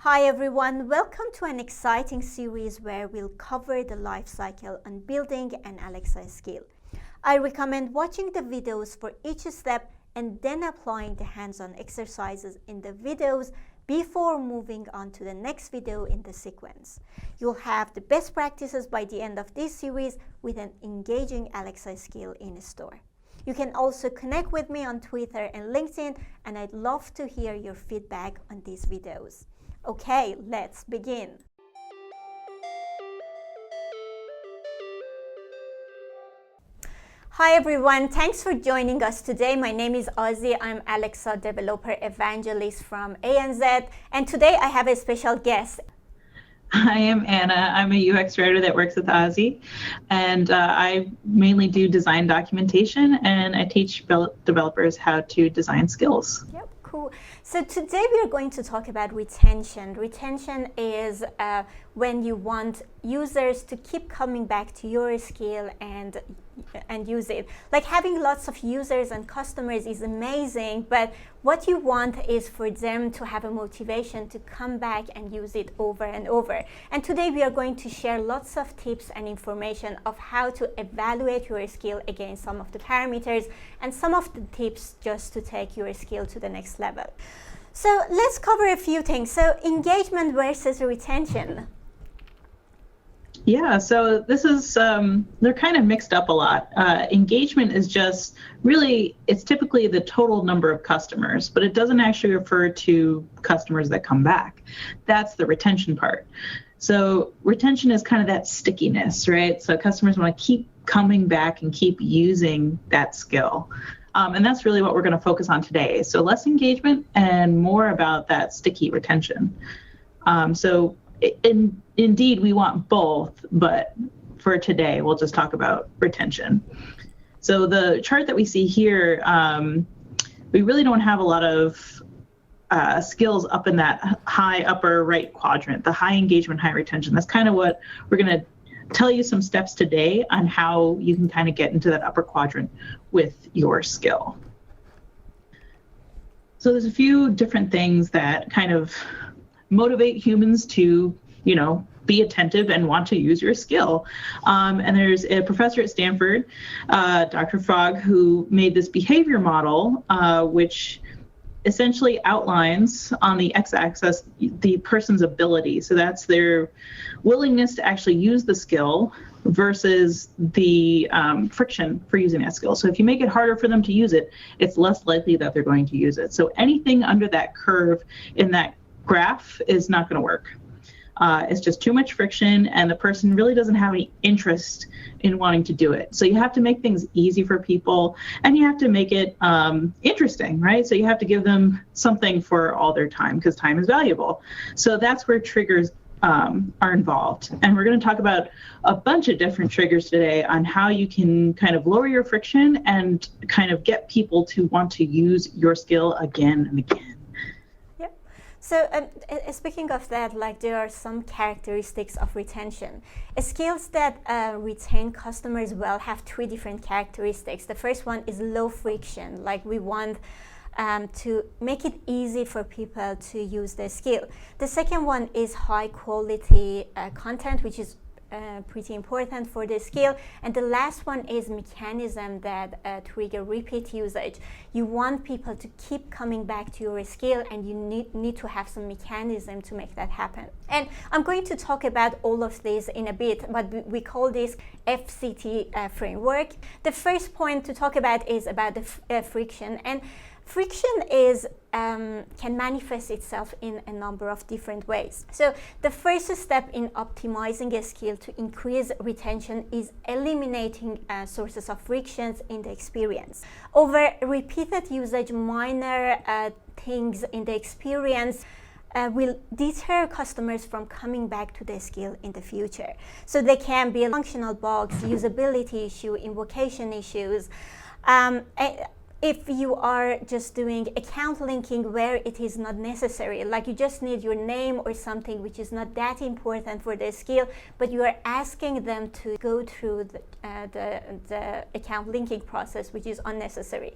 Hi everyone, welcome to an exciting series where we'll cover the life cycle on building an Alexa skill. I recommend watching the videos for each step and then applying the hands-on exercises in the videos before moving on to the next video in the sequence. You'll have the best practices by the end of this series with an engaging Alexa skill in store. You can also connect with me on Twitter and LinkedIn, and I'd love to hear your feedback on these videos. Okay, let's begin. Hi everyone, thanks for joining us today. My name is Ozzy. I'm Alexa Developer Evangelist from ANZ, and today I have a special guest. I am Anna. I'm a UX writer that works with Ozzy, and I mainly do design documentation, and I teach developers how to design skills. Yep, cool. So today we are going to talk about retention. Retention is when you want users to keep coming back to your skill and use it. Like having lots of users and customers is amazing, but what you want is for them to have a motivation to come back and use it over and over. And today we are going to share lots of tips and information of how to evaluate your skill against some of the parameters and some of the tips just to take your skill to the next level. So let's cover a few things. So engagement versus retention. Yeah, so this is, they're kind of mixed up a lot. Engagement is just really, it's typically the total number of customers, but it doesn't actually refer to customers that come back. That's the retention part. So retention is kind of that stickiness, right? So customers want to keep coming back and keep using that skill. And that's really what we're going to focus on today. So less engagement and more about that sticky retention. Indeed, we want both, but for today, we'll just talk about retention. So the chart that we see here, we really don't have a lot of skills up in that high upper right quadrant, the high engagement, high retention. That's kind of what we're going to tell you some steps today on how you can kind of get into that upper quadrant with your skill. So there's a few different things that kind of motivate humans to, be attentive and want to use your skill. And there's a professor at Stanford, Dr. Frog, who made this behavior model, which essentially outlines on the x-axis the person's ability. So that's their willingness to actually use the skill versus the friction for using that skill. So if you make it harder for them to use it, it's less likely that they're going to use it. So anything under that curve in that graph is not going to work. It's just too much friction, and the person really doesn't have any interest in wanting to do it. So you have to make things easy for people, and you have to make it interesting, right? So you have to give them something for all their time, because time is valuable. So that's where triggers are involved. And we're going to talk about a bunch of different triggers today on how you can kind of lower your friction and kind of get people to want to use your skill again and again. So speaking of that, there are some characteristics of retention. Skills that retain customers well have three different characteristics. The first one is low friction. We want to make it easy for people to use their skill. The second one is high quality content, which is pretty important for the skill. And the last one is mechanism that trigger repeat usage. You want people to keep coming back to your skill, and you need to have some mechanism to make that happen. And I'm going to talk about all of this in a bit, but we call this FCT framework. The first point to talk about is about the friction. And friction is can manifest itself in a number of different ways. So the first step in optimizing a skill to increase retention is eliminating sources of frictions in the experience. Over repeated usage, minor things in the experience will deter customers from coming back to the skill in the future. So they can be functional bugs, usability issue, invocation issues. If you are just doing account linking where it is not necessary, you just need your name or something which is not that important for the skill, but you are asking them to go through the account linking process, which is unnecessary.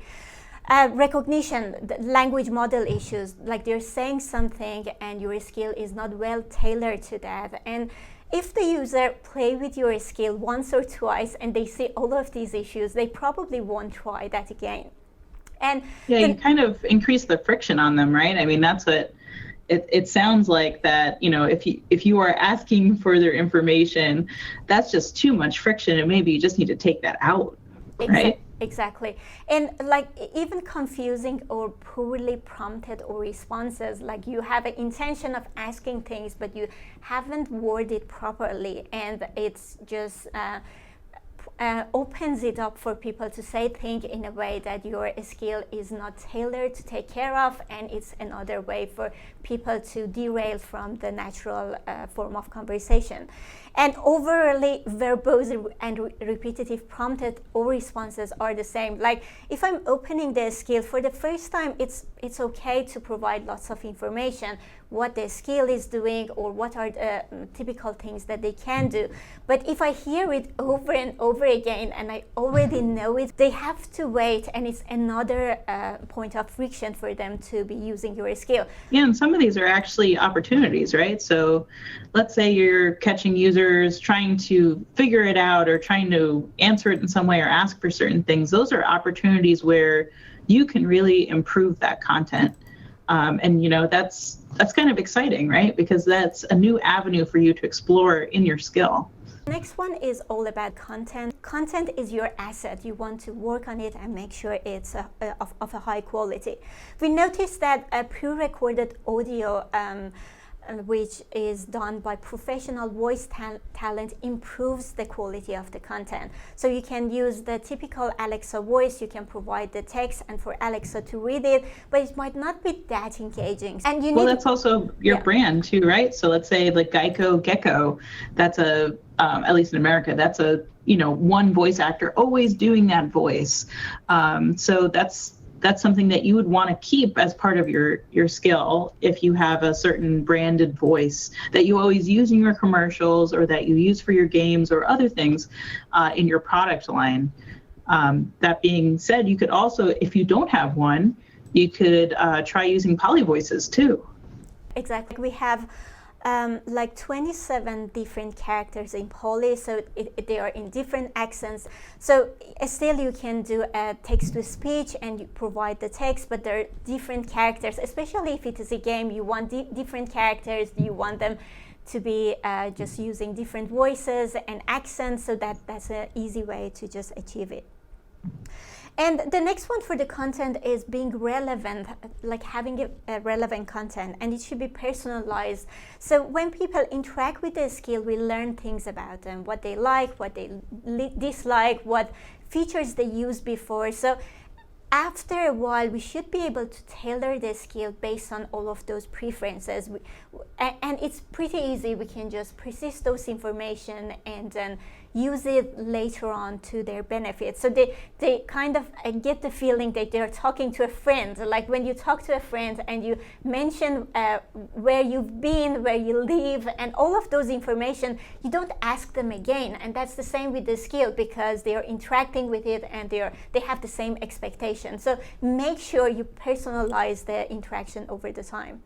Recognition, the language model issues, like they're saying something and your skill is not well tailored to that. And if the user play with your skill once or twice and they see all of these issues, they probably won't try that again. And yeah, you kind of increase the friction on them, right? I mean, that's what it sounds like, that, you know, if you are asking further information, that's just too much friction, and maybe you just need to take that out, right? Exactly. And like even confusing or poorly prompted or responses, like you have an intention of asking things, but you haven't worded properly, and it's just opens it up for people to say things in a way that your skill is not tailored to take care of, and it's another way for people to derail from the natural form of conversation. And overly verbose and repetitive prompted or responses are the same. Like if I'm opening the skill for the first time, it's okay to provide lots of information, what the skill is doing or what are the typical things that they can do. But if I hear it over and over again and I already know it, they have to wait, and it's another point of friction for them to be using your skill. Yeah, and some of these are actually opportunities, right? So let's say you're catching users trying to figure it out or trying to answer it in some way or ask for certain things. Those are opportunities where you can really improve that content. And you know, that's kind of exciting, right? Because that's a new avenue for you to explore in your skill. Next one is all about content. Content is your asset. You want to work on it and make sure it's of a high quality. We noticed that a pre-recorded audio which is done by professional voice talent improves the quality of the content. So you can use the typical Alexa voice, you can provide the text and for Alexa to read it, but it might not be that engaging. And you need, well, that's also your brand too, right? So let's say like Geico Gecko, that's a at least in America, that's a, you know, one voice actor always doing that voice. So that's something that you would want to keep as part of your skill if you have a certain branded voice that you always use in your commercials or that you use for your games or other things in your product line. That being said, you could also, if you don't have one, you could try using poly voices too. Exactly. We have like 27 different characters in Poly, so they are in different accents. So still you can do a text-to-speech and you provide the text, but there are different characters, especially if it is a game, you want different characters, you want them to be just using different voices and accents, so that's an easy way to just achieve it. And the next one for the content is being relevant, like having a relevant content, and it should be personalized. So when people interact with the skill, we learn things about them, what they like, what they dislike, what features they used before. So after a while, we should be able to tailor the skill based on all of those preferences. And it's pretty easy. We can just persist those information and then use it later on to their benefit. So they kind of get the feeling that they're talking to a friend. Like when you talk to a friend and you mention where you've been, where you live, and all of those information, you don't ask them again. And that's the same with the skill, because they are interacting with it and they have the same expectation. So make sure you personalize the interaction over the time.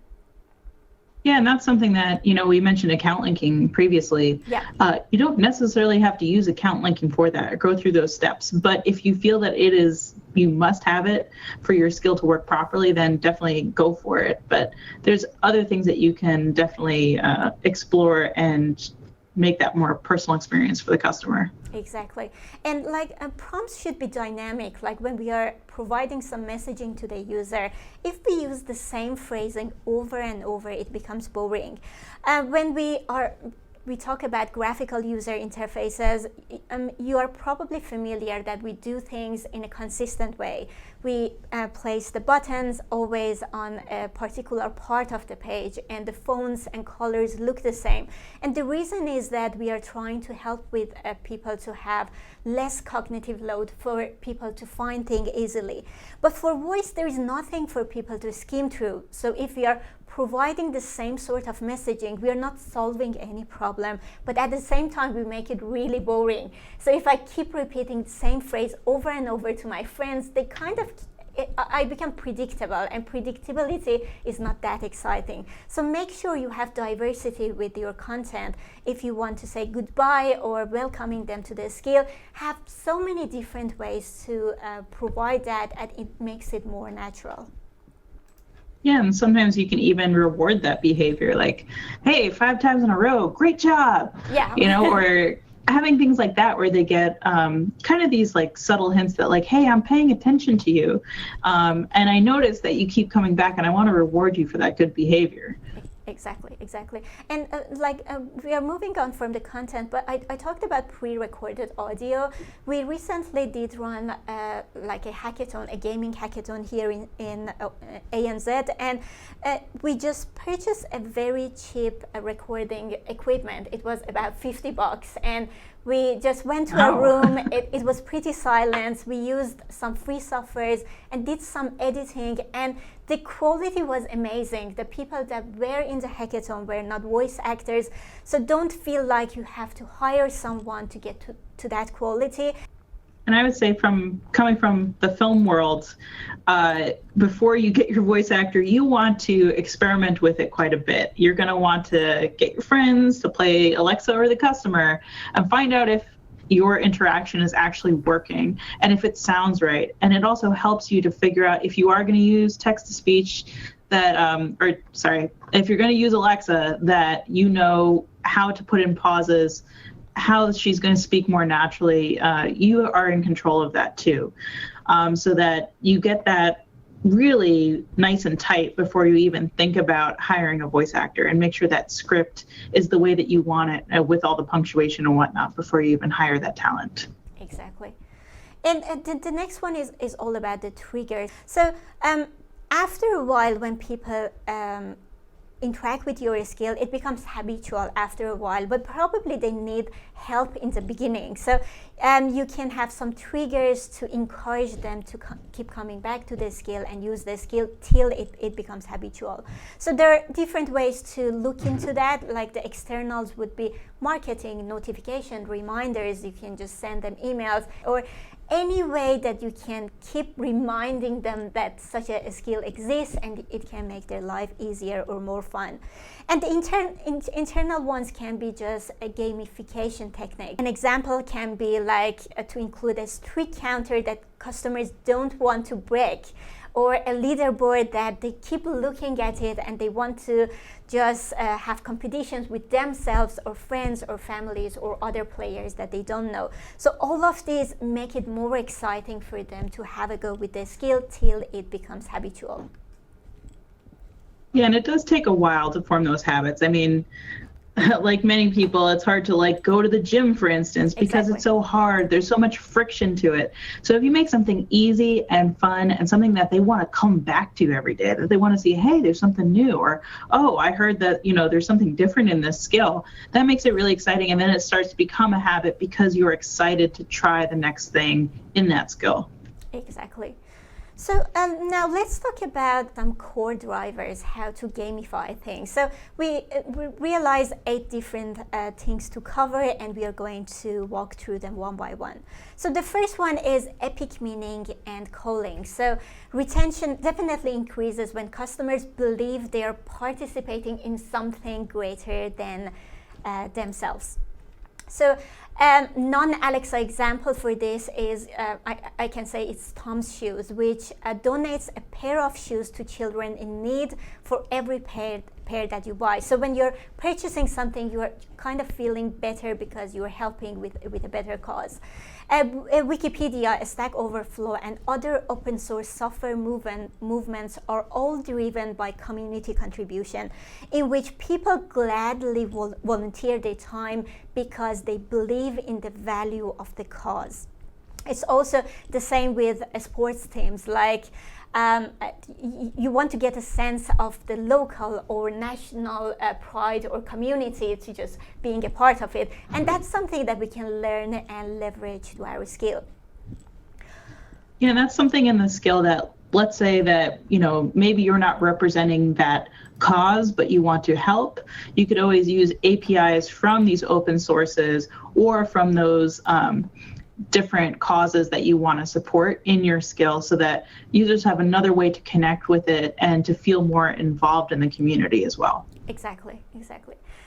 Yeah, and that's something that, you know, we mentioned account linking previously. Yeah. You don't necessarily have to use account linking for that or go through those steps. But if you feel that you must have it for your skill to work properly, then definitely go for it. But there's other things that you can definitely explore and make that more personal experience for the customer. Exactly. And like prompts should be dynamic. Like when we are providing some messaging to the user, if we use the same phrasing over and over, it becomes boring. When we talk about graphical user interfaces, you are probably familiar that we do things in a consistent way. We place the buttons always on a particular part of the page, and the fonts and colors look the same. And the reason is that we are trying to help with people to have less cognitive load, for people to find things easily. But for voice, there is nothing for people to skim through. So if we are providing the same sort of messaging, we are not solving any problem, but at the same time we make it really boring. So if I keep repeating the same phrase over and over to my friends, they kind of I become predictable, and predictability is not that exciting. So make sure you have diversity with your content. If you want to say goodbye or welcoming them to the skill, have so many different ways to provide that, and it makes it more natural. Yeah, and sometimes you can even reward that behavior, like, hey, 5 times in a row, great job. Yeah. Or having things like that where they get kind of these like subtle hints that like, hey, I'm paying attention to you. And I notice that you keep coming back and I want to reward you for that good behavior. Exactly. And we are moving on from the content, but I talked about pre-recorded audio. We recently did run like a hackathon, a gaming hackathon here in ANZ, and we just purchased a very cheap recording equipment. It was about $50, and we just went to a room. It was pretty silent. We used some free softwares and did some editing, and the quality was amazing. The people that were in the hackathon were not voice actors, so don't feel like you have to hire someone to get to that quality. And I would say, coming from the film world, before you get your voice actor, you want to experiment with it quite a bit. You're going to want to get your friends to play Alexa or the customer and find out if your interaction is actually working and if it sounds right. And it also helps you to figure out if you are going to use text-to-speech if you're going to use Alexa, that you know how to put in pauses, how she's going to speak more naturally. You are in control of that too, so that you get that really nice and tight before you even think about hiring a voice actor, and make sure that script is the way that you want it, with all the punctuation and whatnot, before you even hire that talent. Exactly. And the next one is all about the triggers. So after a while, when people interact with your skill, it becomes habitual after a while, but probably they need help in the beginning. So you can have some triggers to encourage them to keep coming back to the skill and use the skill till it becomes habitual. So there are different ways to look into that, like the externals would be marketing, notification, reminders. You can just send them emails, or any way that you can keep reminding them that such a skill exists, and it can make their life easier or more fun. And the internal ones can be just a gamification technique. An example can be like to include a streak counter that customers don't want to break, or a leaderboard that they keep looking at it and they want to just have competitions with themselves or friends or families or other players that they don't know. So all of these make it more exciting for them to have a go with the skill till it becomes habitual. Yeah, and it does take a while to form those habits. I mean, like many people, it's hard to like go to the gym, for instance, because It's so hard. There's so much friction to it. So if you make something easy and fun and something that they want to come back to every day, that they want to see, hey, there's something new, or, oh, I heard that, there's something different in this skill, that makes it really exciting. And then it starts to become a habit because you're excited to try the next thing in that skill. Exactly. So now let's talk about some core drivers, how to gamify things. So we realize 8 different things to cover, and we are going to walk through them one by one. So the first one is epic meaning and calling. So retention definitely increases when customers believe they are participating in something greater than themselves. So non-Alexa example for this is, I can say it's Tom's Shoes, which donates a pair of shoes to children in need for every pair that you buy. So when you're purchasing something, you are kind of feeling better because you are helping with a better cause. Wikipedia, Stack Overflow, and other open source software movements are all driven by community contribution, in which people gladly volunteer their time because they believe in the value of the cause. It's also the same with sports teams, like you want to get a sense of the local or national pride or community to just being a part of it. And that's something that we can learn and leverage to our skill. Yeah, that's something in the skill that, let's say that, maybe you're not representing that cause, but you want to help. You could always use APIs from these open sources or from those different causes that you want to support in your skill so that users have another way to connect with it and to feel more involved in the community as well. Exactly.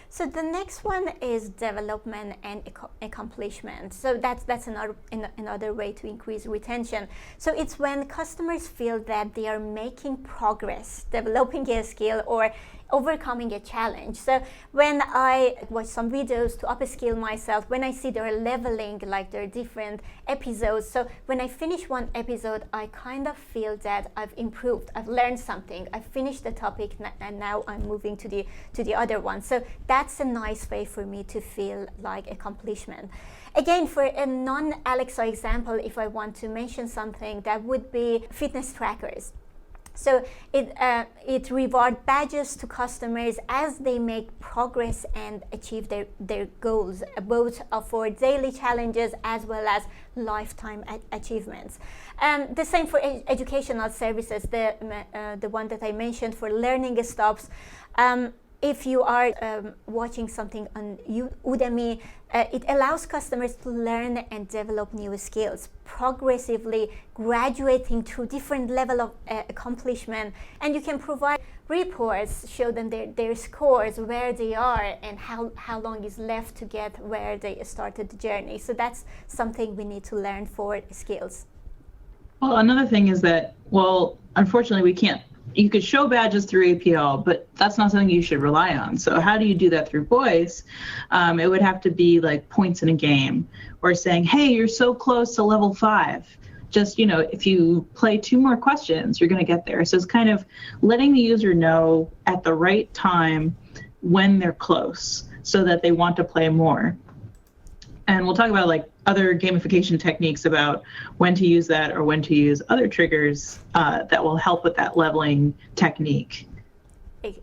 So the next one is development and accomplishment. So that's another way to increase retention. So it's when customers feel that they are making progress, developing a skill, or overcoming a challenge. So when I watch some videos to upskill myself, when I see they're leveling, like there are different episodes, so when I finish one episode, I kind of feel that I've improved, I've learned something, I've finished the topic, and now I'm moving to the other one. So that's a nice way for me to feel like accomplishment. Again, for a non-Alexa example, if I want to mention something, that would be fitness trackers. So it reward badges to customers as they make progress and achieve their goals, both for daily challenges as well as lifetime achievements. The same for educational services, the one that I mentioned for learning stops. If you are watching something on Udemy, it allows customers to learn and develop new skills, progressively graduating through different level of accomplishment. And you can provide reports, show them their scores, where they are, and how long is left to get where they started the journey. So that's something we need to learn for skills. Well, another thing is that, unfortunately, we can't. You could show badges through APL, but that's not something you should rely on. So how do you do that through voice? It would have to be like points in a game, or saying, hey, you're so close to level 5. Just, if you play 2 more questions, you're going to get there. So it's kind of letting the user know at the right time when they're close so that they want to play more. And we'll talk about other gamification techniques about when to use that or when to use other triggers that will help with that leveling technique.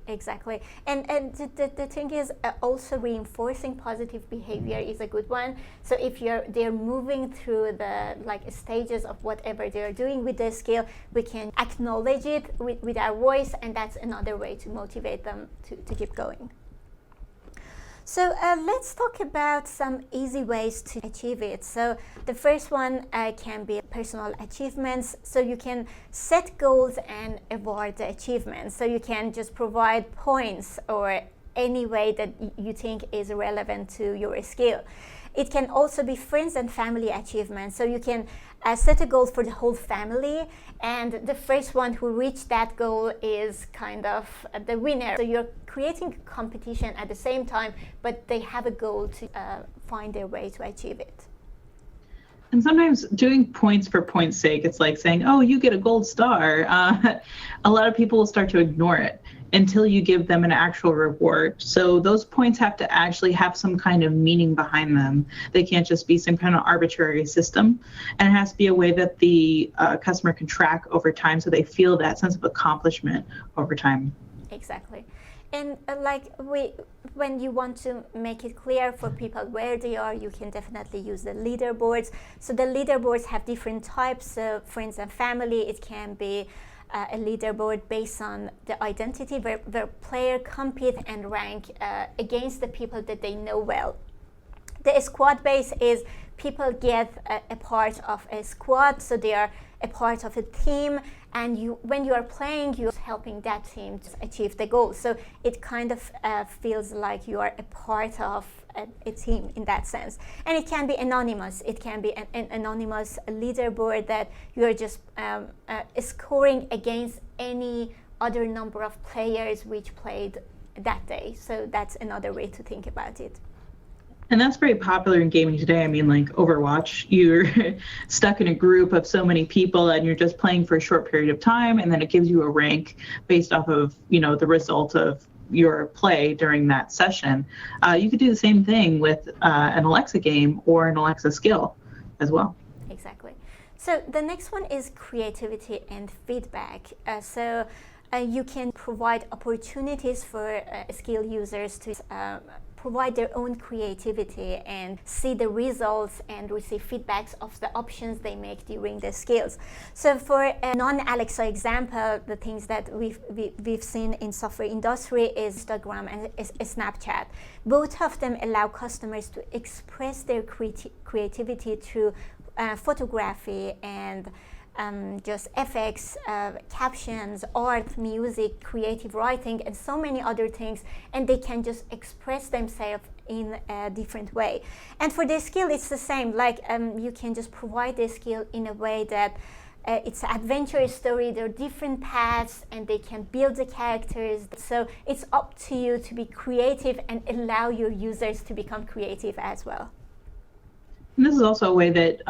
Exactly. And the thing is, also reinforcing positive behavior is a good one. So if they're moving through the stages of whatever they're doing with the skill, we can acknowledge it with our voice, and that's another way to motivate them to keep going. So let's talk about some easy ways to achieve it. So the first one can be personal achievements. So you can set goals and award the achievements. So you can just provide points or any way that you think is relevant to your skill. It can also be friends and family achievements. So you can set a goal for the whole family, and the first one who reached that goal is kind of the winner. So you're creating competition at the same time, but they have a goal to find their way to achieve it. And sometimes doing points for points' sake, it's like saying, oh, you get a gold star. A lot of people will start to ignore it until you give them an actual reward. So those points have to actually have some kind of meaning behind them. They can't just be some kind of arbitrary system. And it has to be a way that the customer can track over time so they feel that sense of accomplishment over time. Exactly. And when you want to make it clear for people where they are, you can definitely use the leaderboards. So the leaderboards have different types. So friends and family, it can be a leaderboard based on the identity where player compete and rank against the people that they know well. The squad base is people get a part of a squad, so they are a part of a team, and when you are playing, you're helping that team to achieve the goal. So it kind of feels like you are a part of a team in that sense. And it can be anonymous. It can be an anonymous leaderboard that you are just scoring against any other number of players which played that day. So that's another way to think about it. And that's very popular in gaming today. I mean, like Overwatch, you're stuck in a group of so many people and you're just playing for a short period of time, and then it gives you a rank based off of, the result of your play during that session. You could do the same thing with an Alexa game or an Alexa skill as well. Exactly. So the next one is creativity and feedback. You can provide opportunities for skill users to provide their own creativity and see the results and receive feedbacks of the options they make during the skills. So for a non-Alexa example, the things that we've seen in software industry is Instagram and Snapchat. Both of them allow customers to express their creativity through photography and just effects, captions, art, music, creative writing, and so many other things, and they can just express themselves in a different way. And for the skill, it's the same. Like you can just provide the skill in a way that it's an adventure story. There are different paths, and they can build the characters. So it's up to you to be creative and allow your users to become creative as well. And this is also a way that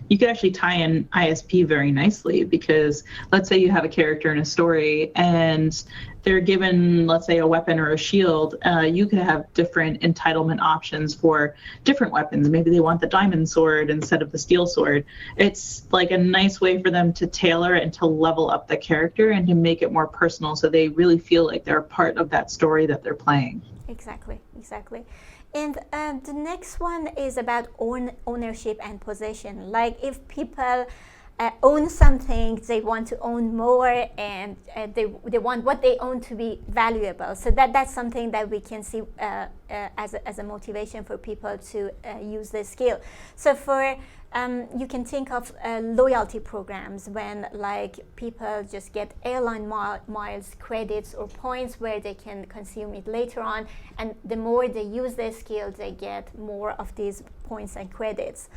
you could actually tie in ISP very nicely, because let's say you have a character in a story and they're given, let's say, a weapon or a shield. You could have different entitlement options for different weapons. Maybe they want the diamond sword instead of the steel sword. It's like a nice way for them to tailor and to level up the character and to make it more personal, so they really feel like they're a part of that story that they're playing. Exactly. And the next one is about ownership and possession. Like if people own something, they want to own more, and they want what they own to be valuable. So that's something that we can see as a motivation for people to use this skill. So for you can think of loyalty programs, when like people just get airline miles, credits, or points where they can consume it later on, and the more they use their skill, they get more of these points and credits.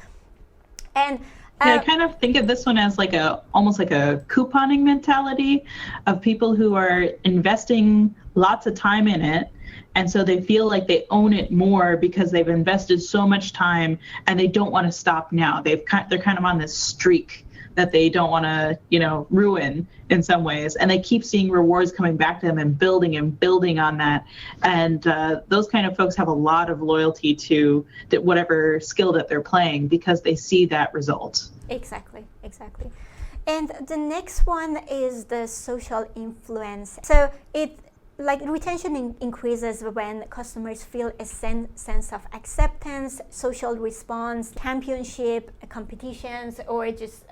And I kind of think of this one as like almost like a couponing mentality of people who are investing lots of time in it. And so they feel like they own it more because they've invested so much time, and they don't want to stop now. They're kind of on this streak that they don't want to, ruin in some ways. And they keep seeing rewards coming back to them and building on that. And those kind of folks have a lot of loyalty to whatever skill that they're playing, because they see that result. Exactly. And the next one is the social influence. So retention increases when customers feel a sense of acceptance, social response, championship, competitions, or just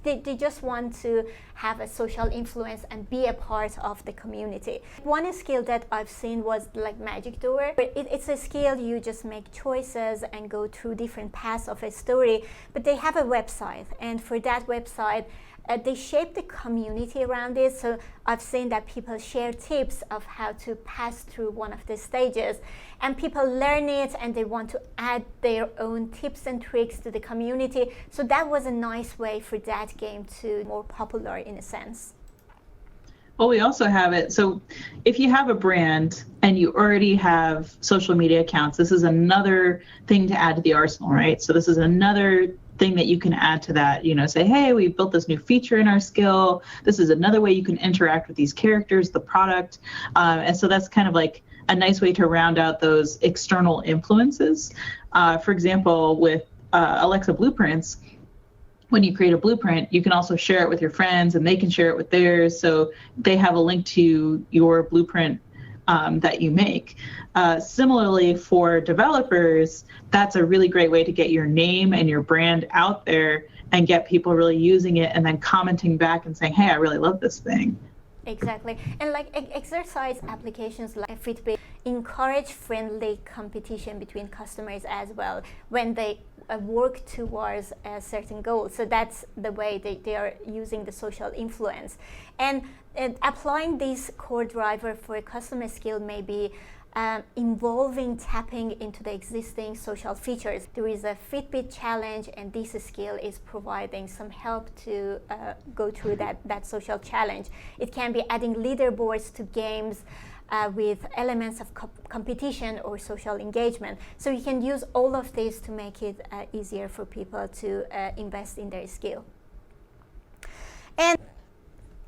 they just want to have a social influence and be a part of the community. One skill that I've seen was like Magic Door. It's a skill you just make choices and go through different paths of a story, but they have a website, and for that website, they shape the community around it. So I've seen that people share tips of how to pass through one of the stages, and people learn it and they want to add their own tips and tricks to the community. So that was a nice way for that game to be more popular in a sense. Well, we also have it. So if you have a brand and you already have social media accounts, this is another thing to add to the arsenal, right? So this is another thing that you can add to that, say, hey, we built this new feature in our skill. This is another way you can interact with these characters, the product. And so that's kind of like a nice way to round out those external influences. For example, with Alexa Blueprints, when you create a blueprint, you can also share it with your friends and they can share it with theirs. So they have a link to your blueprint that you make. Similarly, for developers, that's a really great way to get your name and your brand out there and get people really using it and then commenting back and saying, hey, I really love this thing. Exactly. And like exercise applications like Fitbit encourage friendly competition between customers as well when they work towards a certain goal. So that's the way they are using the social influence. And applying this core driver for a customer skill may be involving tapping into the existing social features. There is a Fitbit challenge, and this skill is providing some help to go through that social challenge. It can be adding leaderboards to games with elements of competition or social engagement. So you can use all of this to make it easier for people to invest in their skill. And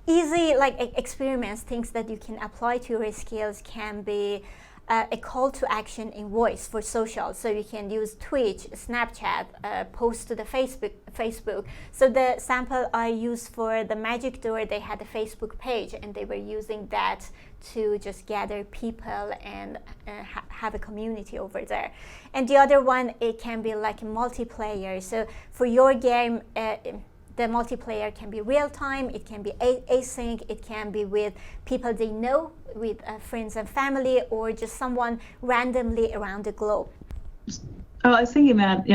easy experiments, things that you can apply to your skills, can be a call to action in voice for social. So you can use Twitch, Snapchat, post to the Facebook. So the sample I used for the Magic Door, they had a Facebook page and they were using that to just gather people and have a community over there. And the other one, it can be like a multiplayer. So for your game, the multiplayer can be real time, it can be async, it can be with people they know, with friends and family, or just someone randomly around the globe. Oh, I was thinking that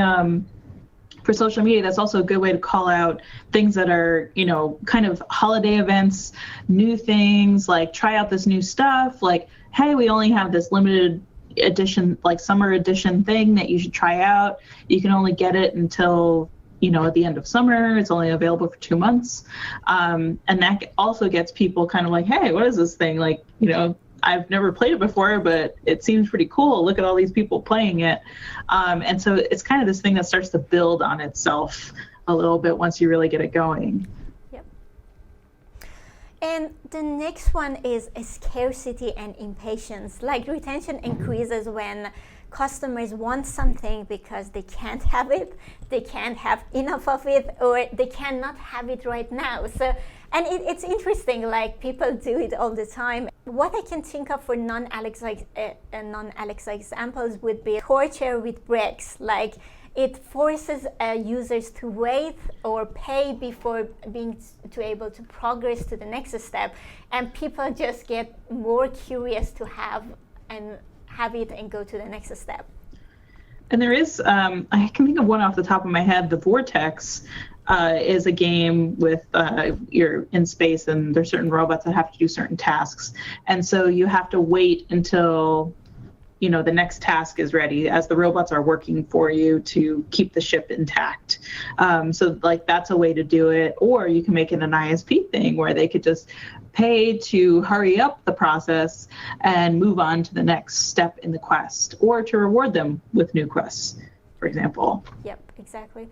for social media, that's also a good way to call out things that are, kind of holiday events, new things, like try out this new stuff, like, hey, we only have this limited edition, like summer edition thing that you should try out. You can only get it until at the end of summer. It's only available for 2 months. And that also gets people kind of like, hey, what is this thing? Like, I've never played it before, but it seems pretty cool. Look at all these people playing it. And so it's kind of this thing that starts to build on itself a little bit once you really get it going. Yep. And the next one is scarcity and impatience. Like retention increases when customers want something because they can't have it, they can't have enough of it, or they cannot have it right now. So, and it's interesting, like people do it all the time. What I can think of for non-Alexa examples would be torture with breaks. Like it forces users to wait or pay before being able to progress to the next step, and people just get more curious to have it and go to the next step. And there is, I can think of one off the top of my head, the Vortex is a game with, you're in space and there's certain robots that have to do certain tasks. And so you have to wait until, the next task is ready as the robots are working for you to keep the ship intact. So like that's a way to do it. Or you can make it an ISP thing where they could just pay to hurry up the process and move on to the next step in the quest, or to reward them with new quests, for example. Yep, exactly.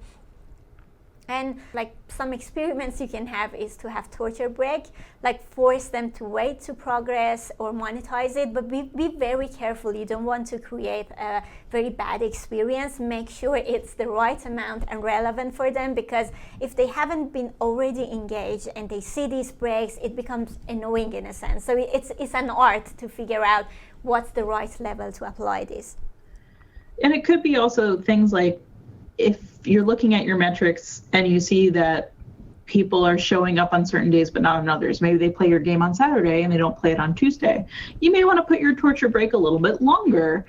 And like some experiments you can have is to have torture break, like force them to wait to progress or monetize it, but be very careful. You don't want to create a very bad experience. Make sure it's the right amount and relevant for them, because if they haven't been already engaged and they see these breaks, it becomes annoying in a sense. So it's an art to figure out what's the right level to apply this. And it could be also things like, if you're looking at your metrics and you see that people are showing up on certain days but not on others, maybe they play your game on Saturday and they don't play it on Tuesday, you may want to put your torture break a little bit longer.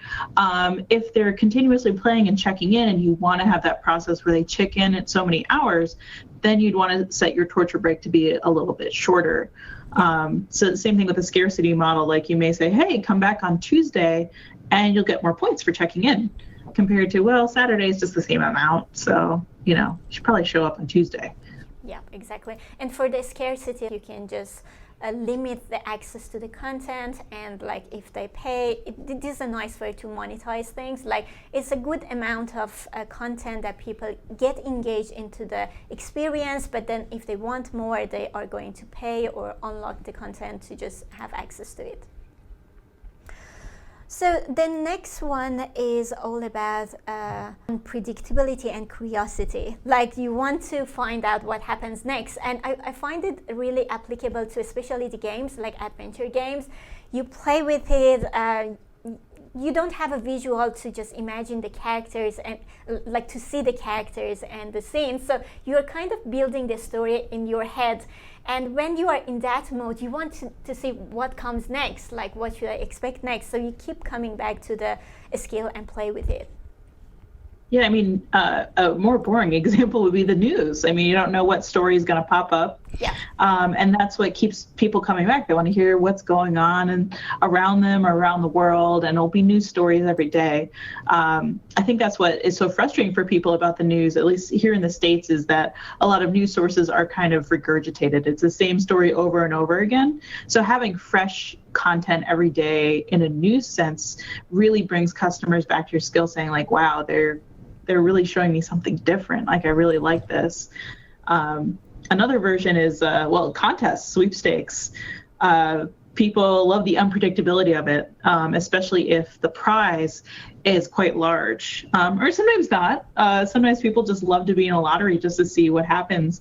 If they're continuously playing and checking in and you want to have that process where they check in at so many hours, then you'd want to set your torture break to be a little bit shorter. So the same thing with the scarcity model, like you may say, hey, come back on Tuesday and you'll get more points for checking in, compared to, well, Saturday is just the same amount, so you should probably show up on Tuesday. Yeah, exactly. And for the scarcity, you can just limit the access to the content, and like if they pay, this is a nice way to monetize things. Like it's a good amount of content that people get engaged into the experience, but then if they want more, they are going to pay or unlock the content to just have access to it. So the next one is all about unpredictability and curiosity. Like you want to find out what happens next. And I find it really applicable to especially the games, like adventure games. You play with it, you don't have a visual to just imagine the characters and like to see the characters and the scenes. So you're kind of building the story in your head. And when you are in that mode, you want to see what comes next, like what should I expect next. So you keep coming back to the skill and play with it. Yeah, I mean, a more boring example would be the news. I mean, you don't know what story is going to pop up. Yeah. And that's what keeps people coming back. They want to hear what's going on and around them or around the world, and it'll be news stories every day. I think that's what is so frustrating for people about the news, at least here in the States, is that a lot of news sources are kind of regurgitated. It's the same story over and over again. So having fresh content every day in a news sense really brings customers back to your skill, saying like, wow, they're really showing me something different. Like, I really like this. Another version is, contests, sweepstakes. People love the unpredictability of it, especially if the prize is quite large, or sometimes not. Sometimes people just love to be in a lottery just to see what happens.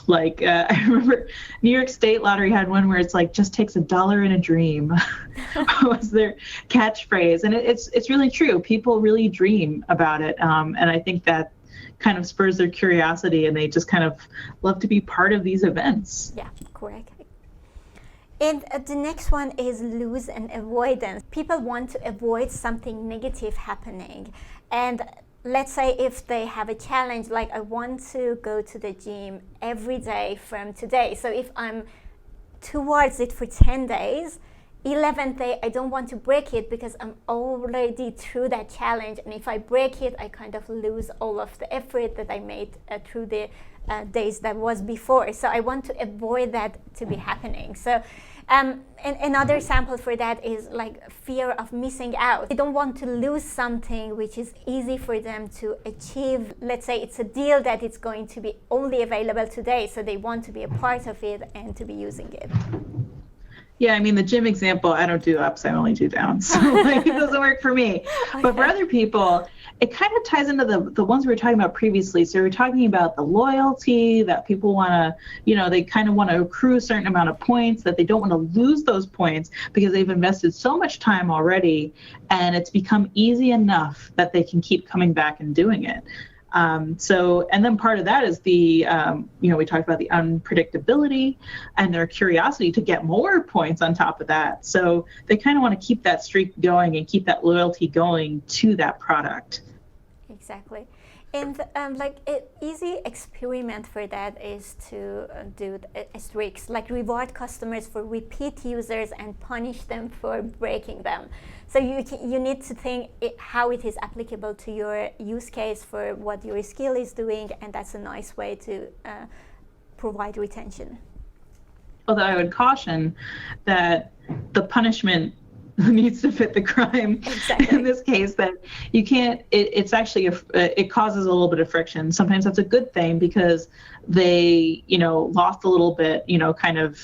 I remember New York State Lottery had one where it's like, just takes $1 in a dream was their catchphrase. And it's really true. People really dream about it. And I think that kind of spurs their curiosity, and they just kind of love to be part of these events. Yeah, correct. And the next one is lose and avoidance. People want to avoid something negative happening. And let's say if they have a challenge, like I want to go to the gym every day from today. So if I'm towards it for 10 days, 11th day I don't want to break it because I'm already through that challenge, and if I break it I kind of lose all of the effort that I made through the days that was before. So I want to avoid that to be happening. So and another sample for that is like fear of missing out. They don't want to lose something which is easy for them to achieve. Let's say it's a deal that it's going to be only available today, so they want to be a part of it and to be using it. Yeah, I mean, the gym example, I don't do ups, I only do downs. So like, it doesn't work for me. Okay. But for other people, it kind of ties into the ones we were talking about previously. So we're talking about the loyalty that people want to, they kind of want to accrue a certain amount of points, that they don't want to lose those points because they've invested so much time already, and it's become easy enough that they can keep coming back and doing it. And then part of that is the, we talked about the unpredictability and their curiosity to get more points on top of that. So they kind of want to keep that streak going and keep that loyalty going to that product. Exactly. And an easy experiment for that is to do streaks, like reward customers for repeat users and punish them for breaking them. So you need to think how it is applicable to your use case for what your skill is doing, and that's a nice way to provide retention. Although I would caution that the punishment needs to fit the crime. Exactly. In this case, that you can't, it's actually, it causes a little bit of friction. Sometimes that's a good thing because they, lost a little bit, kind of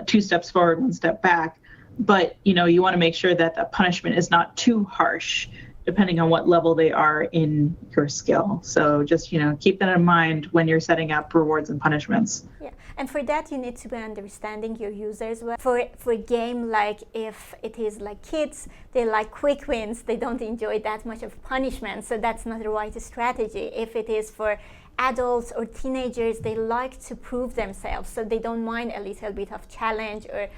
2 steps forward, 1 step back. But, you want to make sure that the punishment is not too harsh, depending on what level they are in your skill. So just, keep that in mind when you're setting up rewards and punishments. Yeah. And for that, you need to be understanding your users well. For a game, like if it is like kids, they like quick wins, they don't enjoy that much of punishment, so that's not the right strategy. If it is for adults or teenagers, they like to prove themselves, so they don't mind a little bit of challenge or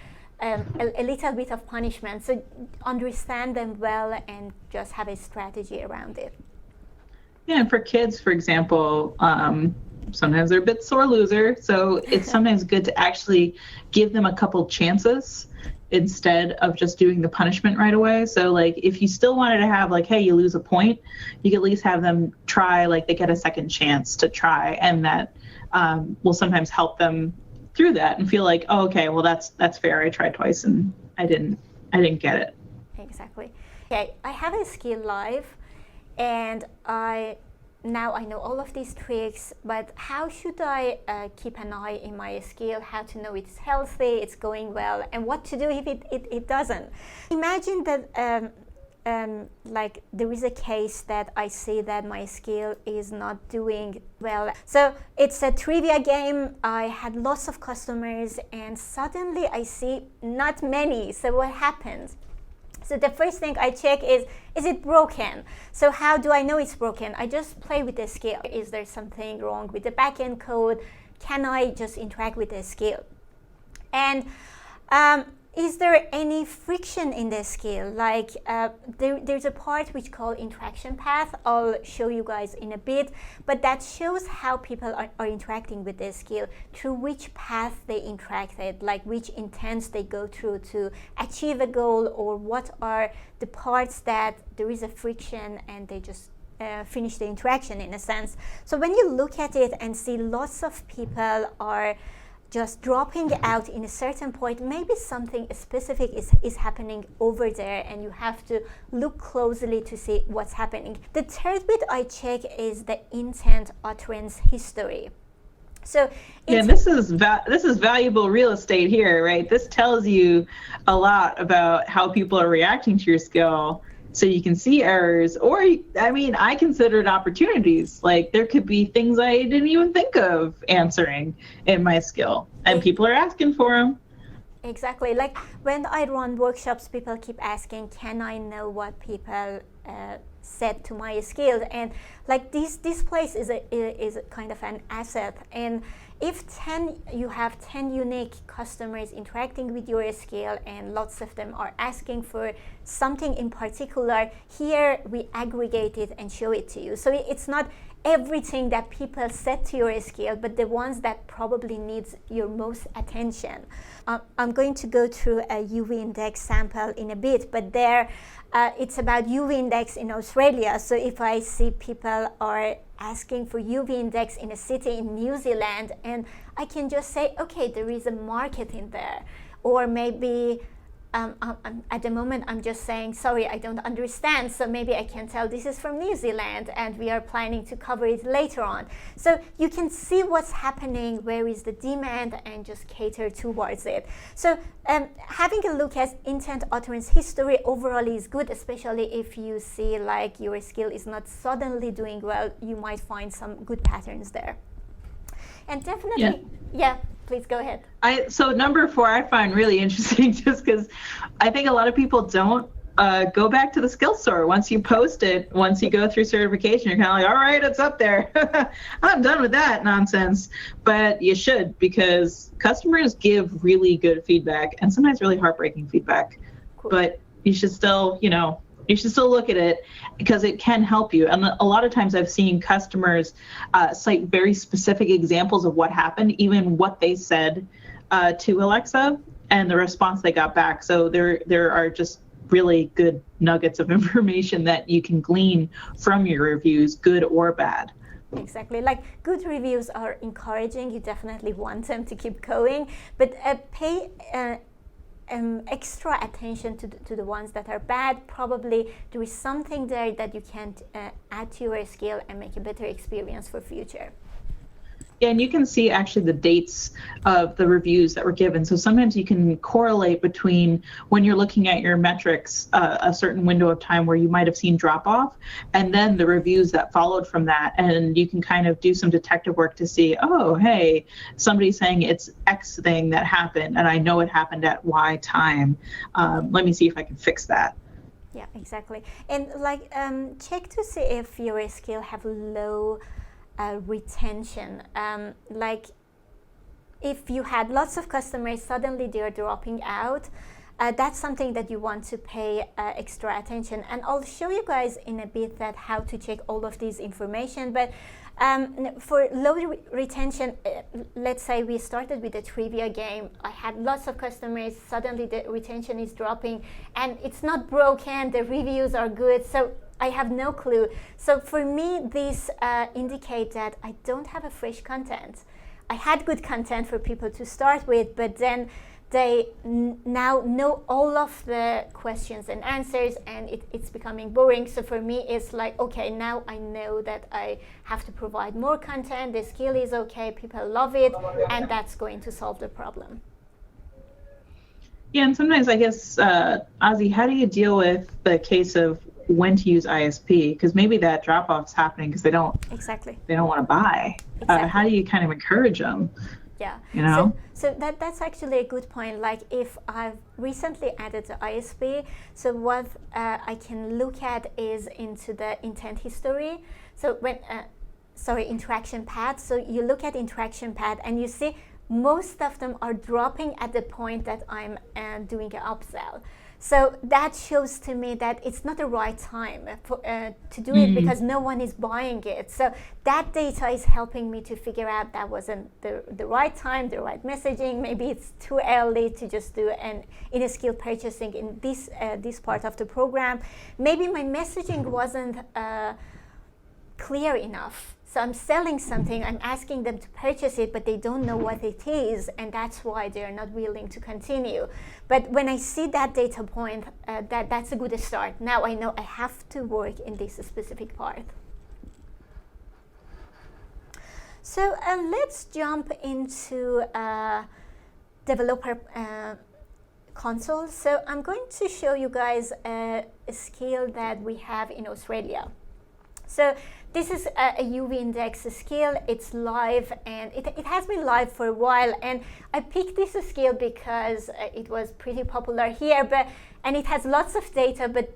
a little bit of punishment. So understand them well and just have a strategy around it. Yeah, and for kids, for example, sometimes they're a bit sore loser, so it's sometimes good to actually give them a couple chances instead of just doing the punishment right away. So like if you still wanted to have like, hey, you lose a point, you could at least have them try, like they get a second chance to try, and that will sometimes help them through that and feel like, oh, okay, well that's fair. I tried twice and I didn't get it. Exactly. Okay, I have a skill live, and now I know all of these tricks, but how should I keep an eye in my skill, how to know it's healthy, it's going well, and what to do if it doesn't? Imagine that like there is a case that I see that my skill is not doing well. So it's a trivia game, I had lots of customers, and suddenly I see not many. So what happens? So the first thing I check is it broken? So how do I know it's broken? I just play with the skill. Is there something wrong with the backend code? Can I just interact with the skill? And is there any friction in the skill? Like there's a part which called interaction path. I'll show you guys in a bit, but that shows how people are interacting with the skill, through which path they interacted, like which intents they go through to achieve a goal, or what are the parts that there is a friction and they just finish the interaction in a sense. So when you look at it and see lots of people are just dropping out in a certain point, maybe something specific is happening over there, and you have to look closely to see what's happening. The third bit I check is the intent utterance history. So this is valuable real estate here, right? This tells you a lot about how people are reacting to your skill. So you can see errors, or I considered opportunities. Like there could be things I didn't even think of answering in my skill, and people are asking for them. Exactly. Like when I run workshops, people keep asking, can I know what people said to my skill? And like this place is a kind of an asset. And if you have 10 unique customers interacting with your skill, and lots of them are asking for something in particular, here we aggregate it and show it to you. So it's not everything that people set to your skill, but the ones that probably needs your most attention. I'm going to go through a UV index sample in a bit, but there it's about UV index in Australia. So if I see people are asking for UV index in a city in New Zealand, and I can just say, okay, there is a market in there. Or maybe at the moment I'm just saying, sorry, I don't understand, so maybe I can tell this is from New Zealand and we are planning to cover it later on. So you can see what's happening, where is the demand, and just cater towards it. So having a look at intent utterance history overall is good, especially if you see like your skill is not suddenly doing well, you might find some good patterns there. And definitely, yeah, please go ahead. So number 4 I find really interesting, just because I think a lot of people don't go back to the skill store. Once you post it, once you go through certification, you're kind of like, all right, it's up there. I'm done with that nonsense. But you should, because customers give really good feedback and sometimes really heartbreaking feedback. Cool. But you should still, you should still look at it, because it can help you. And a lot of times I've seen customers cite very specific examples of what happened, even what they said to Alexa and the response they got back. So there are just really good nuggets of information that you can glean from your reviews, good or bad. Exactly. Like, good reviews are encouraging. You definitely want them to keep going, but pay extra attention to the ones that are bad. Probably there is something there that you can add to your skill and make a better experience for future. Yeah, and you can see actually the dates of the reviews that were given. So sometimes you can correlate between when you're looking at your metrics, a certain window of time where you might have seen drop off, and then the reviews that followed from that. And you can kind of do some detective work to see, oh, hey, somebody's saying it's X thing that happened, and I know it happened at Y time. Let me see if I can fix that. Yeah, exactly. And like, check to see if your skill have low retention. Like, if you had lots of customers, suddenly they're dropping out, that's something that you want to pay extra attention. And I'll show you guys in a bit that how to check all of these information. But for low retention, let's say we started with a trivia game. I had lots of customers, suddenly the retention is dropping, and it's not broken, the reviews are good, so I have no clue. So for me, this indicates that I don't have a fresh content. I had good content for people to start with, but then they now know all of the questions and answers, and it's becoming boring. So for me, it's like, okay, now I know that I have to provide more content. The skill is okay, people love it, and that's going to solve the problem. Yeah, and sometimes I guess, Ozzy, how do you deal with the case of when to use ISP? Because maybe that drop off is happening because they don't want to buy. Exactly. How do you kind of encourage them? Yeah, you know. So that's actually a good point. Like, if I've recently added the ISP, so what I can look at is into the intent history. So when interaction path. So you look at interaction path and you see most of them are dropping at the point that I'm doing an upsell. So that shows to me that it's not the right time to do it, because no one is buying it. So that data is helping me to figure out that wasn't the right time, the right messaging. Maybe it's too early to just do an in-skill purchasing in this part of the program. Maybe my messaging wasn't clear enough. So I'm selling something, I'm asking them to purchase it, but they don't know what it is, and that's why they're not willing to continue. But when I see that data point, that's a good start. Now I know I have to work in this specific part. So let's jump into developer console. So I'm going to show you guys a skill that we have in Australia. So this is a UV index skill. It's live, and it has been live for a while, and I picked this skill because it was pretty popular here, and it has lots of data. But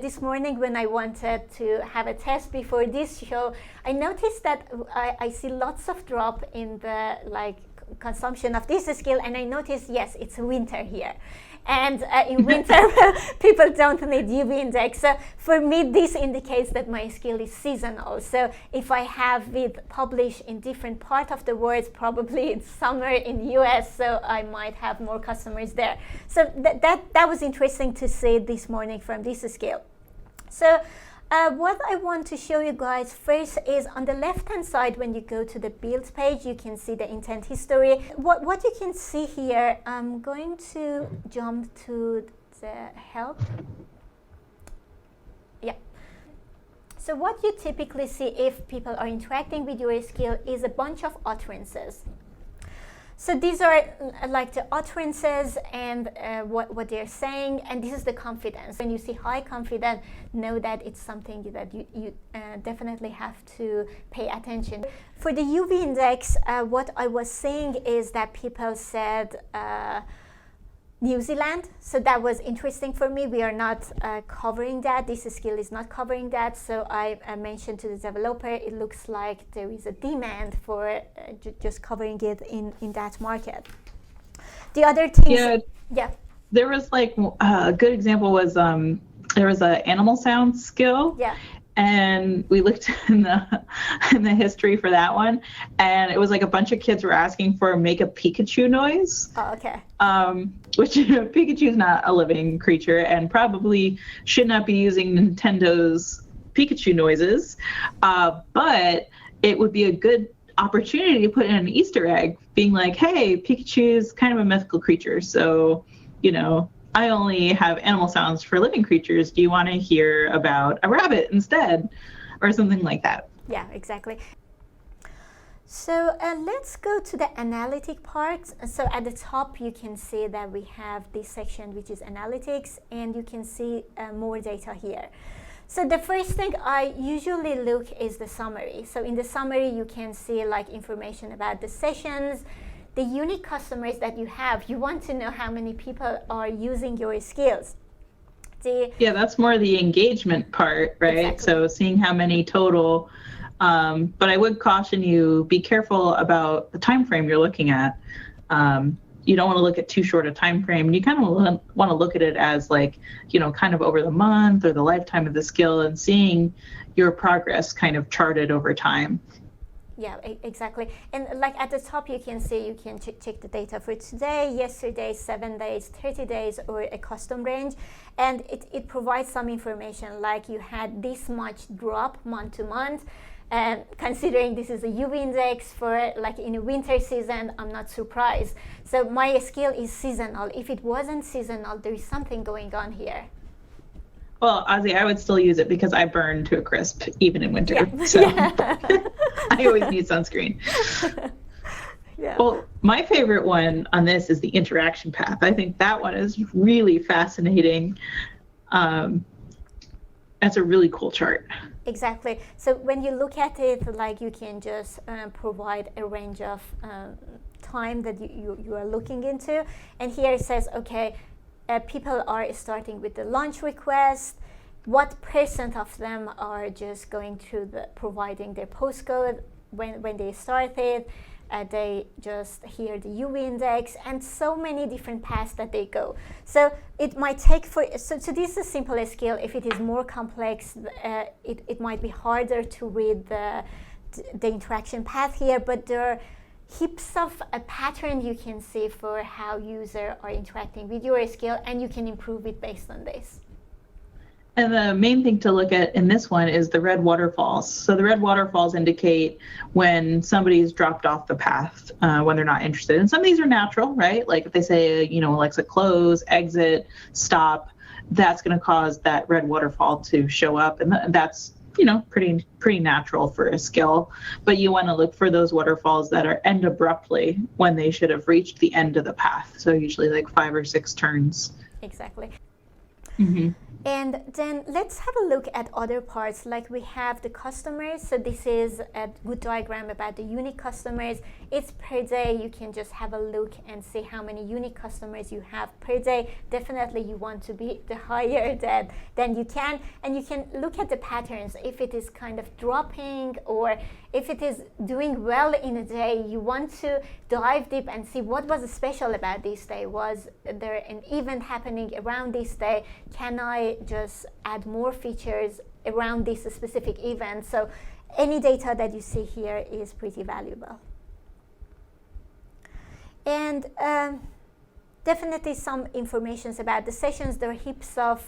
this morning when I wanted to have a test before this show, I noticed that I see lots of drop in the consumption of this skill, and I noticed, yes, it's winter here. and in winter people don't need UV index. So for me, this indicates that my skill is seasonal. So if I have it published in different part of the world, probably it's summer in US, so I might have more customers there. So that was interesting to see this morning from this skill. So what I want to show you guys first is on the left hand side, when you go to the build page, you can see the intent history. What you can see here, I'm going to jump to the help. Yeah. So what you typically see if people are interacting with your skill is a bunch of utterances. So these are like the utterances and what they're saying, and this is the confidence. When you see high confidence, know that it's something that you definitely have to pay attention. For the UV index, what I was saying is that people said New Zealand, so that was interesting for me. We are not covering that. This skill is not covering that. So I mentioned to the developer, it looks like there is a demand for just covering it in that market. The other thing, yeah. There was like a good example was there was an animal sound skill. Yeah. And we looked in the history for that one, and it was like a bunch of kids were asking for make a Pikachu noise. Oh, okay. Which Pikachu is not a living creature and probably should not be using Nintendo's Pikachu noises, but it would be a good opportunity to put in an Easter egg, being like, hey, Pikachu is kind of a mythical creature, so I only have animal sounds for living creatures. Do you want to hear about a rabbit instead? Or something like that. Yeah, exactly. So let's go to the analytic part. So at the top, you can see that we have this section, which is analytics, and you can see more data here. So the first thing I usually look is the summary. So in the summary, you can see like information about the sessions, the unique customers that you have. You want to know how many people are using your skills. Yeah, that's more the engagement part, right? Exactly. So seeing how many total, but I would caution you, be careful about the time frame you're looking at. You don't want to look at too short a time frame. You kind of want to look at it as like, kind of over the month or the lifetime of the skill, and seeing your progress kind of charted over time. Yeah, exactly. And like at the top, you can see, you can check the data for today, yesterday, 7 days, 30 days, or a custom range. And it provides some information, like you had this much drop month to month. And considering this is a UV index for like in a winter season, I'm not surprised. So my skill is seasonal. If it wasn't seasonal, there is something going on here. Well, Ozzy, I would still use it because I burn to a crisp even in winter. Yeah. So I always need sunscreen. Yeah. Well, my favorite one on this is the interaction path. I think that one is really fascinating. That's a really cool chart. Exactly. So when you look at it, like you can just provide a range of time that you are looking into. And here it says, okay, people are starting with the launch request. What % of them are just going through providing their postcode when they started? They just hear the UV index, and so many different paths that they go. So it might take so this is a simple skill. If it is more complex, it might be harder to read the interaction path here, but there are heaps of a pattern you can see for how users are interacting with your skill, and you can improve it based on this. And the main thing to look at in this one is the red waterfalls. So the red waterfalls indicate when somebody's dropped off the path, when they're not interested. And some of these are natural, right? Like if they say, Alexa, close, exit, stop, that's going to cause that red waterfall to show up. And that's, pretty natural for a skill. But you want to look for those waterfalls that are end abruptly when they should have reached the end of the path. So usually like 5 or 6 turns. Exactly. Mm-hmm. And then let's have a look at other parts. Like we have the customers. So this is a good diagram about the unique customers. It's per day. You can just have a look and see how many unique customers you have per day. Definitely you want to be the higher than you can. And you can look at the patterns. If it is kind of dropping or if it is doing well in a day, you want to dive deep and see what was special about this day. Was there an event happening around this day? Can I just add more features around this specific event? So any data that you see here is pretty valuable. And definitely some information about the sessions. There are heaps of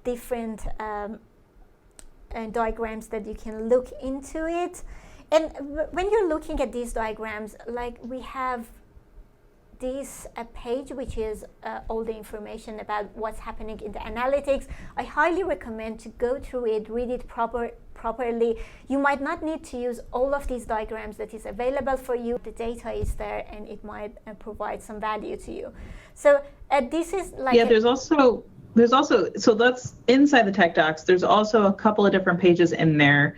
different diagrams that you can look into it. And when you're looking at these diagrams, like we have this page which is all the information about what's happening in the analytics. I highly recommend to go through it, read it properly. You might not need to use all of these diagrams that is available for you. The data is there and it might provide some value to you. So this is like there's also so that's inside the tech docs. There's also a couple of different pages in there,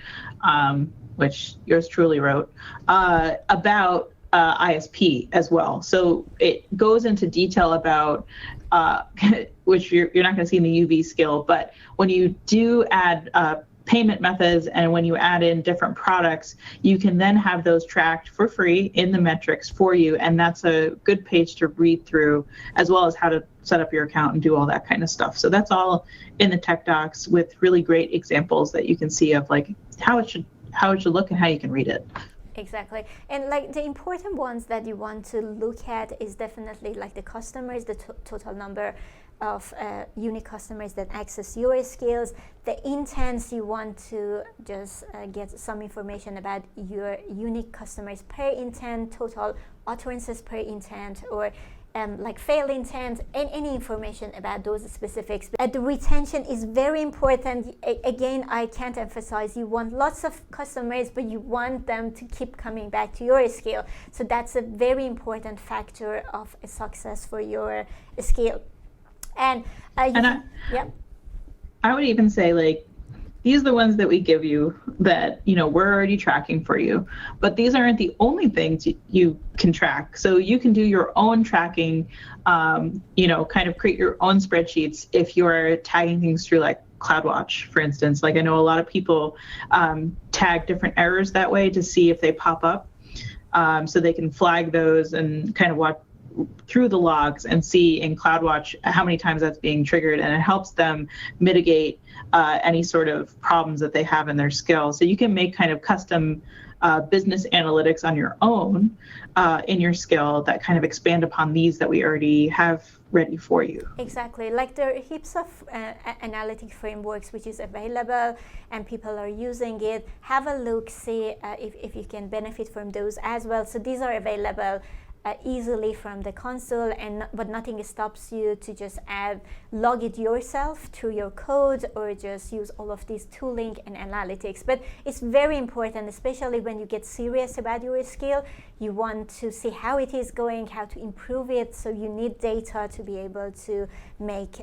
which yours truly wrote, about ISP as well. So it goes into detail about which you're not going to see in the UV skill, but when you do add payment methods and when you add in different products, you can then have those tracked for free in the metrics for you. And that's a good page to read through, as well as how to set up your account and do all that kind of stuff. So that's all in the tech docs with really great examples that you can see of like how it should look and how you can read it. Exactly. And like the important ones that you want to look at is definitely like the customers, the total number of unique customers that access your skills. The intents, you want to just get some information about your unique customers per intent, total utterances per intent, or like fail intent, and any information about those specifics. The retention is very important. Again, I can't emphasize, you want lots of customers, but you want them to keep coming back to your skill. So that's a very important factor of a success for your skill. And I would even say, like, these are the ones that we give you that, we're already tracking for you. But these aren't the only things you can track. So you can do your own tracking, kind of create your own spreadsheets if you're tagging things through like CloudWatch, for instance. Like I know a lot of people tag different errors that way to see if they pop up. So they can flag those and kind of watch through the logs and see in CloudWatch how many times that's being triggered, and it helps them mitigate any sort of problems that they have in their skill. So you can make kind of custom business analytics on your own in your skill that kind of expand upon these that we already have ready for you. Exactly. Like there are heaps of analytic frameworks which is available and people are using it. Have a look, see if you can benefit from those as well. So these are available easily from the console, but nothing stops you to just log it yourself through your code or just use all of these tooling and analytics. But it's very important, especially when you get serious about your skill. You want to see how it is going, how to improve it, so you need data to be able to make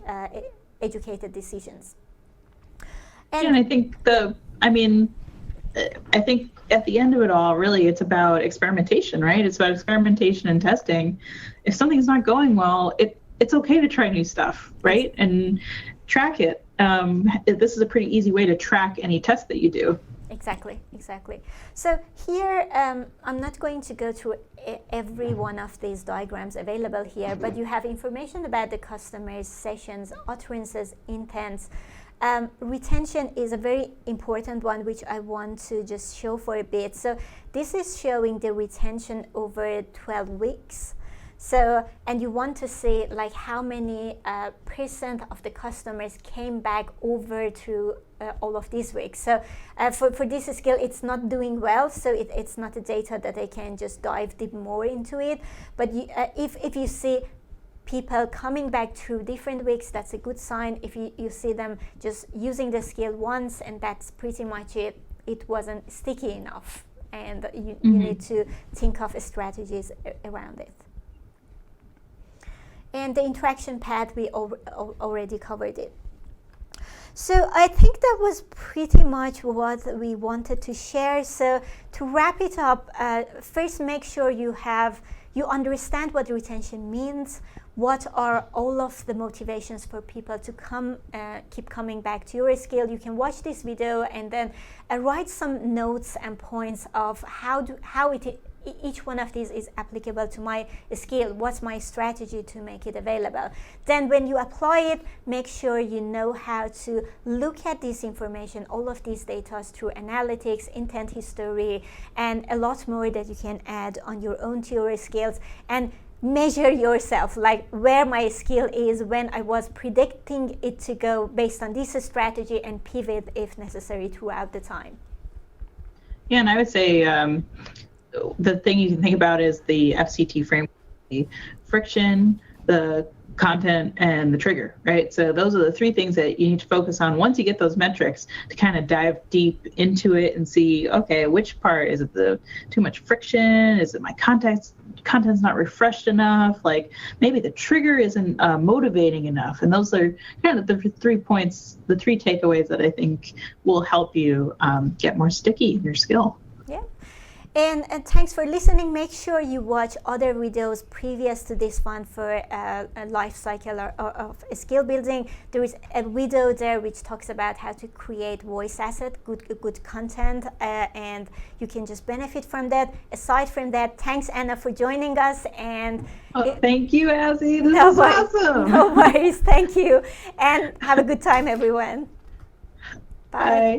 educated decisions. And I think at the end of it all, really, it's about experimentation, right? It's about experimentation and testing. If something's not going well, it's okay to try new stuff, right? And track it. This is a pretty easy way to track any test that you do. Exactly. So here, I'm not going to go through every one of these diagrams available here, but you have information about the customers, sessions, utterances, intents. Retention is a very important one, which I want to just show for a bit. So this is showing the retention over 12 weeks. So, and you want to see like how many percent of the customers came back over to all of these weeks. So for this skill, it's not doing well, so it's not a data that I can just dive deep more into it. But if you see people coming back through different weeks, that's a good sign. If you see them just using the skill once and that's pretty much it, it wasn't sticky enough, and you need to think of strategies around it. And the interaction path, we already covered it. So I think that was pretty much what we wanted to share. So to wrap it up, first make sure you understand what retention means. What are all of the motivations for people to keep coming back to your skill? You can watch this video and then write some notes and points of how each one of these is applicable to my skill. What's my strategy to make it available? Then when you apply it, make sure you know how to look at this information, all of these data through analytics, intent history, and a lot more that you can add on your own to your skills, and measure yourself, like where my skill is when I was predicting it to go based on this strategy, and pivot if necessary throughout the time. Yeah, and I would say the thing you can think about is the FCT framework: the friction, the content, and the trigger, right? So those are the three things that you need to focus on once you get those metrics, to kind of dive deep into it and see, okay, which part is it? The too much friction? Is it my content's not refreshed enough? Like maybe the trigger isn't motivating enough. And those are kind of the 3 points, the 3 takeaways that I think will help you get more sticky in your skill. Yeah. And thanks for listening. Make sure you watch other videos previous to this one for a life cycle of skill building. There is a video there which talks about how to create voice asset, good content, and you can just benefit from that. Aside from that, thanks Anna for joining us. And thank you, Azzy. This is awesome. No worries. Thank you. And have a good time, everyone. Bye. Bye.